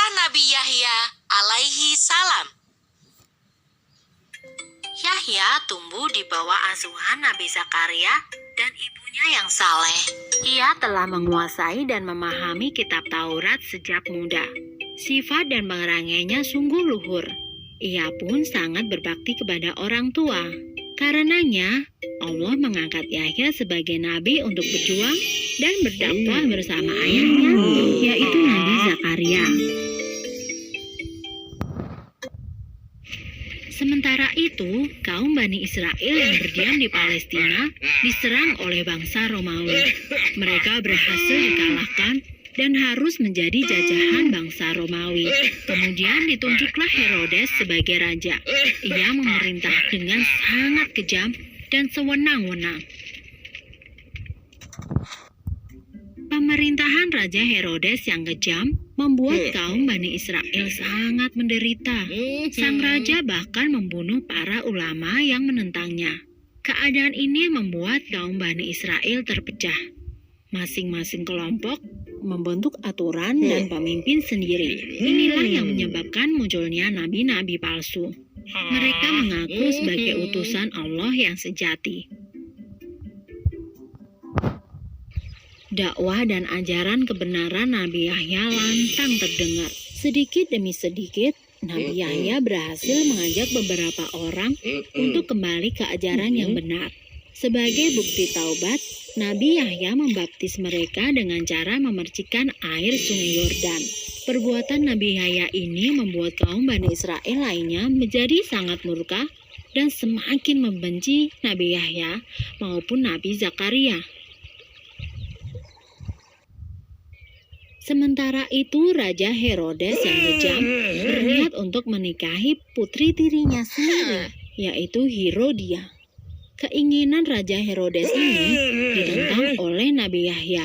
Kisah Nabi Yahya alaihi salam. Yahya tumbuh di bawah asuhan Nabi Zakaria dan ibunya yang saleh. Ia telah menguasai dan memahami kitab Taurat sejak muda. Sifat dan pengerangainya sungguh luhur. Ia pun sangat berbakti kepada orang tua. Karenanya, Allah mengangkat Yahya sebagai nabi untuk berjuang dan berdakwah bersama ayahnya, yaitu Nabi Zakaria. Sementara itu, kaum Bani Israel yang berdiam di Palestina diserang oleh bangsa Romawi. Mereka berhasil dikalahkan dan harus menjadi jajahan bangsa Romawi. Kemudian ditunjuklah Herodes sebagai raja. Ia memerintah dengan sangat kejam dan sewenang-wenang. Pemerintahan Raja Herodes yang kejam membuat kaum Bani Israel sangat menderita. Sang raja bahkan membunuh para ulama yang menentangnya. Keadaan ini membuat kaum Bani Israel terpecah. Masing-masing kelompok membentuk aturan dan pemimpin sendiri. Inilah yang menyebabkan munculnya nabi-nabi palsu. Mereka mengaku sebagai utusan Allah yang sejati. Dakwah dan ajaran kebenaran Nabi Yahya lantang terdengar. Sedikit demi sedikit, Nabi Yahya berhasil mengajak beberapa orang untuk kembali ke ajaran yang benar. Sebagai bukti taubat, Nabi Yahya membaptis mereka dengan cara memercikan air sungai Yordan. Perbuatan Nabi Yahya ini membuat kaum Bani Israel lainnya menjadi sangat murka dan semakin membenci Nabi Yahya maupun Nabi Zakaria. Sementara itu, Raja Herodes yang kejam berniat untuk menikahi putri tirinya sendiri, yaitu Herodia. Keinginan Raja Herodes ini ditentang oleh Nabi Yahya,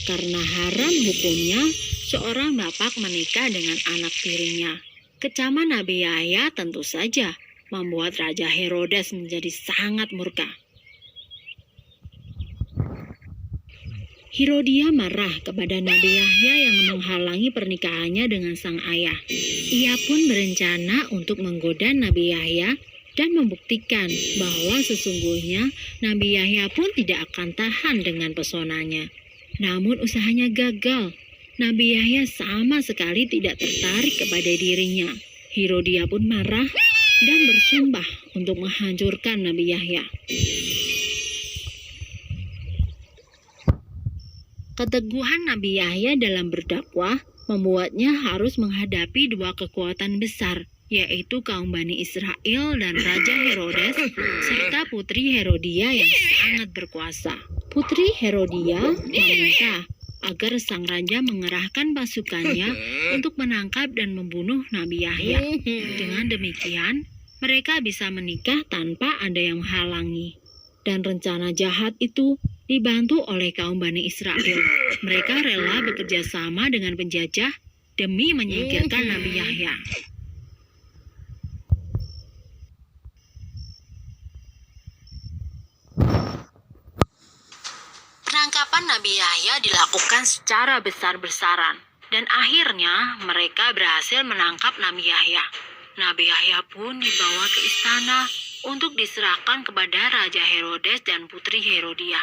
karena haram hukumnya seorang bapak menikah dengan anak tirinya. Kecaman Nabi Yahya tentu saja membuat Raja Herodes menjadi sangat murka. Herodia marah kepada Nabi Yahya yang menghalangi pernikahannya dengan sang ayah. Ia pun berencana untuk menggoda Nabi Yahya dan membuktikan bahwa sesungguhnya Nabi Yahya pun tidak akan tahan dengan pesonanya. Namun usahanya gagal. Nabi Yahya sama sekali tidak tertarik kepada dirinya. Herodia pun marah dan bersumpah untuk menghancurkan Nabi Yahya. Keteguhan Nabi Yahya dalam berdakwah membuatnya harus menghadapi dua kekuatan besar, yaitu kaum Bani Israel dan Raja Herodes, serta putri Herodia yang sangat berkuasa. Putri Herodia meminta agar sang raja mengerahkan pasukannya untuk menangkap dan membunuh Nabi Yahya. Dengan demikian, mereka bisa menikah tanpa ada yang menghalangi. Dan rencana jahat itu dibantu oleh kaum Bani Israel. Mereka rela bekerja sama dengan penjajah demi menyingkirkan Nabi Yahya. Penangkapan Nabi Yahya dilakukan secara besar-besaran, dan akhirnya mereka berhasil menangkap Nabi Yahya. Nabi Yahya pun dibawa ke istana untuk diserahkan kepada Raja Herodes dan Putri Herodia.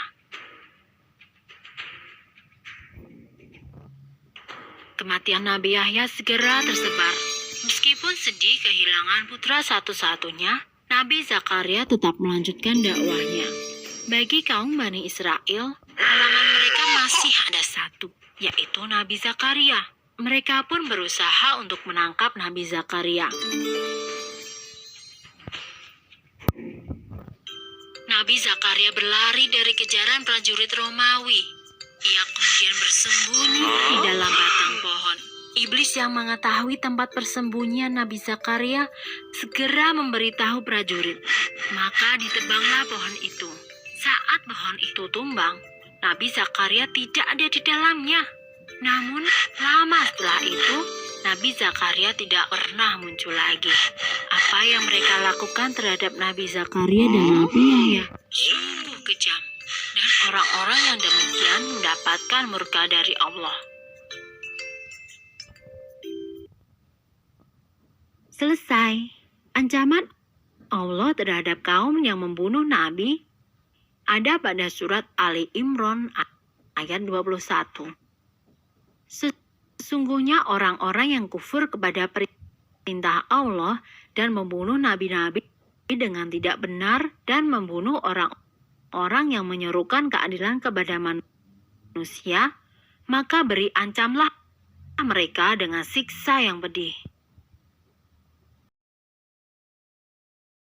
Kematian Nabi Yahya segera tersebar. Meskipun sedih kehilangan putra satu-satunya, Nabi Zakaria tetap melanjutkan dakwahnya. Bagi kaum Bani Israel, halangan mereka masih ada satu, yaitu Nabi Zakaria. Mereka pun berusaha untuk menangkap Nabi Zakaria. Nabi Zakaria berlari dari kejaran prajurit Romawi. Ia kemudian bersembunyi di dalam batang pohon. Iblis yang mengetahui tempat persembunyian Nabi Zakaria segera memberitahu prajurit. Maka ditebanglah pohon itu. Saat pohon itu tumbang, Nabi Zakaria tidak ada di dalamnya. Namun, lama setelah itu, Nabi Zakaria tidak pernah muncul lagi. Apa yang mereka lakukan terhadap Nabi Zakaria dan Nabi Yahya sungguh kejam. Dan orang-orang yang demikian mendapatkan murka dari Allah. Selesai. Ancaman Allah terhadap kaum yang membunuh Nabi ada pada surat Ali Imran ayat 21. Sesungguhnya orang-orang yang kufur kepada perintah Allah dan membunuh nabi-nabi dengan tidak benar dan membunuh orang-orang yang menyerukan keadilan kepada manusia, maka beri ancamlah mereka dengan siksa yang pedih.